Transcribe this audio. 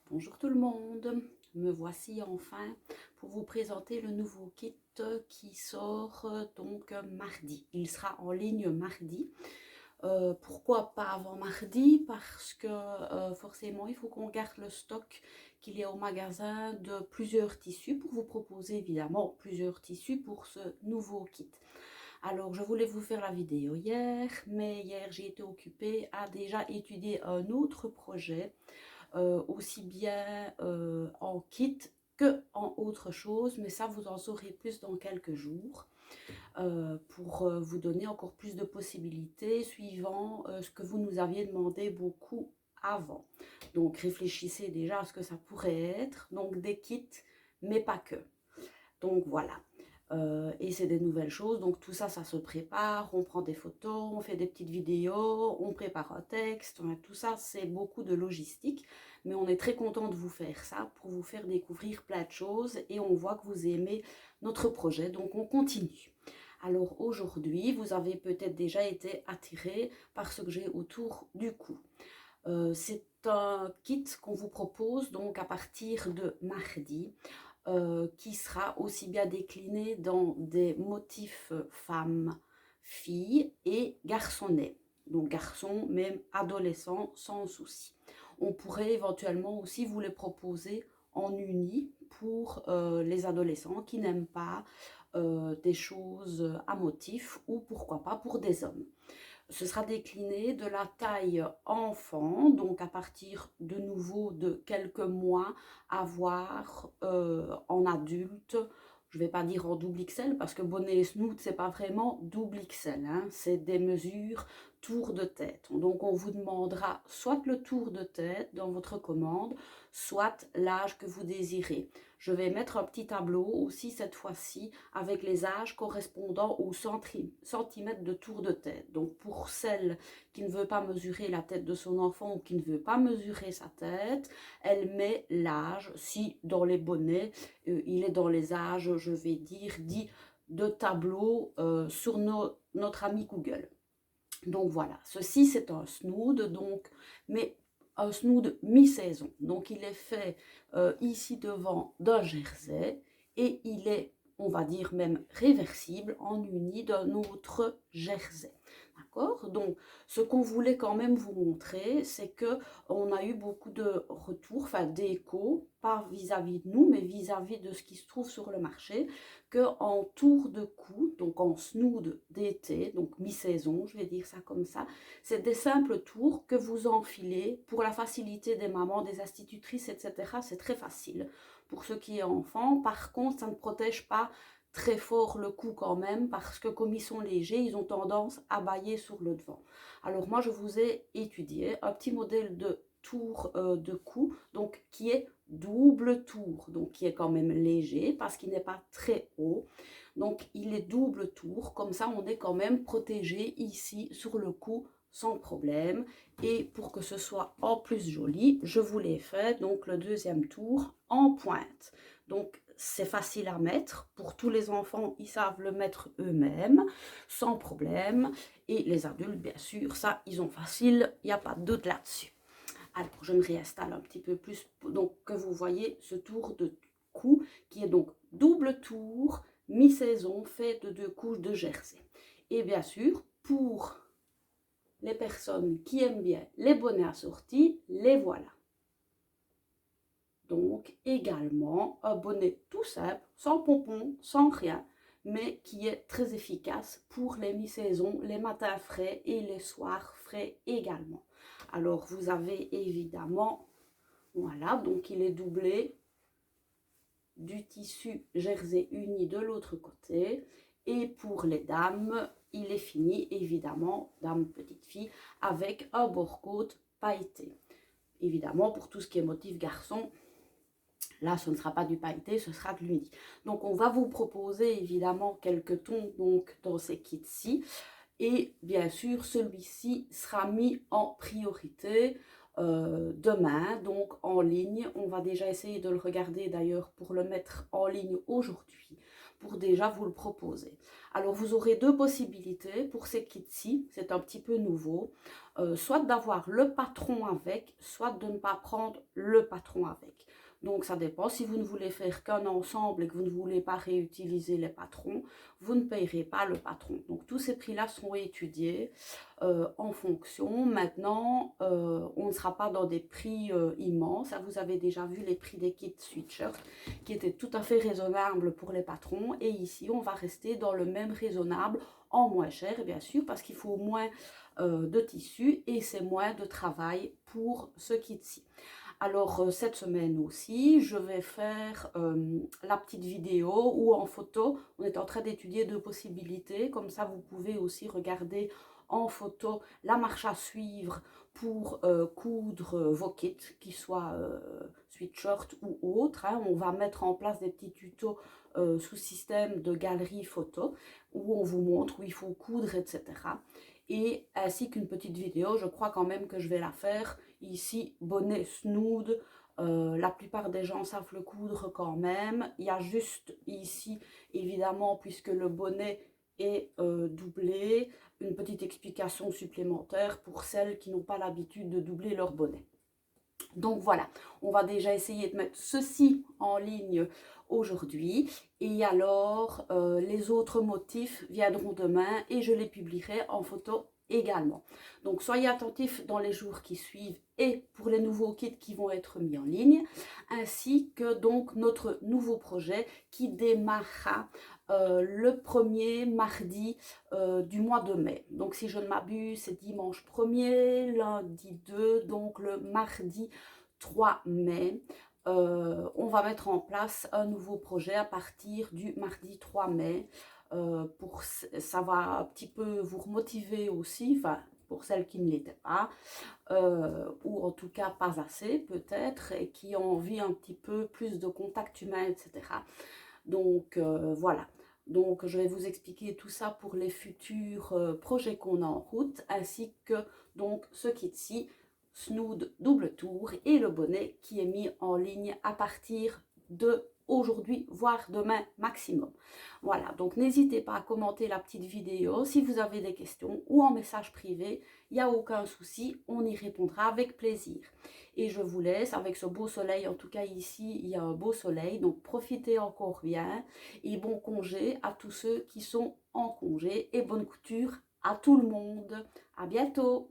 Bonjour tout le monde, me voici enfin pour vous présenter le nouveau kit qui sort donc mardi. Il sera en ligne mardi. Pourquoi pas avant mardi? Parce que forcément il faut qu'on garde le stock qu'il y a au magasin de plusieurs tissus pour vous proposer évidemment plusieurs tissus pour ce nouveau kit. Alors je voulais vous faire la vidéo hier, mais hier j'ai été occupée à déjà étudier un autre projet aussi bien en kit que en autre chose, mais ça vous en saurez plus dans quelques jours pour vous donner encore plus de possibilités suivant ce que vous nous aviez demandé beaucoup avant. Donc réfléchissez déjà à ce que ça pourrait être, donc des kits, mais pas que. Donc voilà. Et c'est des nouvelles choses, donc tout ça, ça se prépare, on prend des photos, on fait des petites vidéos, on prépare un texte, tout ça, c'est beaucoup de logistique, mais on est très content de vous faire ça pour vous faire découvrir plein de choses et on voit que vous aimez notre projet, donc on continue. Alors aujourd'hui, vous avez peut-être déjà été attiré par ce que j'ai autour du cou. C'est un kit qu'on vous propose donc à partir de mardi qui sera aussi bien décliné dans des motifs femmes, filles et garçonnets. Donc garçons, même adolescents, sans souci. On pourrait éventuellement aussi vous les proposer en uni pour les adolescents qui n'aiment pas des choses à motifs ou pourquoi pas pour des hommes. Ce sera décliné de la taille enfant, donc à partir de nouveau de quelques mois, à voir en adulte. Je ne vais pas dire en double XL parce que bonnet et snoot, c'est pas vraiment double XL, hein, c'est des mesures tour de tête. Donc on vous demandera soit le tour de tête dans votre commande, soit l'âge que vous désirez. Je vais mettre un petit tableau aussi cette fois-ci avec les âges correspondant au centimètre de tour de tête. Donc pour celle qui ne veut pas mesurer la tête de son enfant ou qui ne veut pas mesurer sa tête, elle met l'âge, si dans les bonnets, il est dans les âges, je vais dire, dit de tableau sur notre ami Google. Donc voilà, ceci c'est un snood, donc, mais un snood mi-saison. Donc il est fait ici devant d'un jersey et il est, on va dire même réversible en uni d'un autre jersey. D'accord? Donc ce qu'on voulait quand même vous montrer, c'est que on a eu beaucoup de retours, enfin d'échos, pas vis-à-vis de nous, mais vis-à-vis de ce qui se trouve sur le marché, que en tour de cou, donc en snood d'été, donc mi-saison, je vais dire ça comme ça, c'est des simples tours que vous enfilez pour la facilité des mamans, des institutrices, etc. C'est très facile pour ceux qui est enfant. Par contre, ça ne protège pas très fort le cou quand même parce que comme ils sont légers, ils ont tendance à bâiller sur le devant. Alors moi, je vous ai étudié un petit modèle de tour de cou, donc qui est double tour, donc qui est quand même léger parce qu'il n'est pas très haut. Donc il est double tour, comme ça on est quand même protégé ici sur le cou sans problème. Et pour que ce soit en plus joli, je vous l'ai fait donc le deuxième tour en pointe. Donc c'est facile à mettre, pour tous les enfants, ils savent le mettre eux-mêmes, sans problème. Et les adultes, bien sûr, ça, ils ont facile, il n'y a pas de doute là-dessus. Alors, je me réinstalle un petit peu plus, donc que vous voyez ce tour de cou, qui est donc double tour, mi-saison, fait de 2 couches de jersey. Et bien sûr, pour les personnes qui aiment bien les bonnets assortis, les voilà. Donc également un bonnet tout simple, sans pompons, sans rien, mais qui est très efficace pour les mi-saisons, les matins frais et les soirs frais également. Alors vous avez évidemment, voilà, donc il est doublé du tissu jersey uni de l'autre côté. Et pour les dames, il est fini évidemment, dames petites filles, avec un bord-côte pailleté. Évidemment, pour tout ce qui est motif garçon, là, ce ne sera pas du pailleté, ce sera de l'uni. Donc, on va vous proposer évidemment quelques tons donc, dans ces kits-ci. Et bien sûr, celui-ci sera mis en priorité demain, donc en ligne. On va déjà essayer de le regarder d'ailleurs pour le mettre en ligne aujourd'hui, pour déjà vous le proposer. Alors, vous aurez deux possibilités pour ces kits-ci, c'est un petit peu nouveau. soit d'avoir le patron avec, soit de ne pas prendre le patron avec. Donc ça dépend, si vous ne voulez faire qu'un ensemble et que vous ne voulez pas réutiliser les patrons, vous ne payerez pas le patron. Donc tous ces prix-là sont étudiés en fonction. Maintenant, on ne sera pas dans des prix immenses. Vous avez déjà vu les prix des kits sweatshirts qui étaient tout à fait raisonnables pour les patrons. Et ici, on va rester dans le même raisonnable en moins cher, bien sûr, parce qu'il faut moins de tissu et c'est moins de travail pour ce kit-ci. Alors cette semaine aussi, je vais faire la petite vidéo ou en photo. On est en train d'étudier deux possibilités. Comme ça, vous pouvez aussi regarder en photo la marche à suivre pour coudre vos kits, qu'ils soient sweatshirt ou autres. Hein. On va mettre en place des petits tutos sous système de galerie photo où on vous montre où il faut coudre, etc. Et ainsi qu'une petite vidéo, je crois quand même que je vais la faire. Ici, bonnet snood, la plupart des gens savent le coudre quand même. Il y a juste ici, évidemment, puisque le bonnet est doublé, une petite explication supplémentaire pour celles qui n'ont pas l'habitude de doubler leur bonnet. Donc voilà, on va déjà essayer de mettre ceci en ligne aujourd'hui. Et alors, les autres motifs viendront demain et je les publierai en photo également. Donc soyez attentifs dans les jours qui suivent et pour les nouveaux kits qui vont être mis en ligne, ainsi que donc notre nouveau projet qui démarrera le premier mardi du mois de mai. Donc si je ne m'abuse, c'est dimanche 1er, lundi 2, donc le mardi 3 mai. On va mettre en place un nouveau projet à partir du mardi 3 mai. Ça va un petit peu vous remotiver aussi, enfin pour celles qui ne l'étaient pas, ou en tout cas pas assez peut-être, et qui ont envie un petit peu plus de contact humain, etc. Donc voilà. Donc je vais vous expliquer tout ça pour les futurs projets qu'on a en route, ainsi que donc ce kit-ci, snood double tour et le bonnet qui est mis en ligne à partir de aujourd'hui, voire demain maximum. Voilà, donc n'hésitez pas à commenter la petite vidéo si vous avez des questions ou en message privé, il n'y a aucun souci, on y répondra avec plaisir. Et je vous laisse avec ce beau soleil, en tout cas ici il y a un beau soleil, donc profitez encore bien et bon congé à tous ceux qui sont en congé et bonne couture à tout le monde. À bientôt!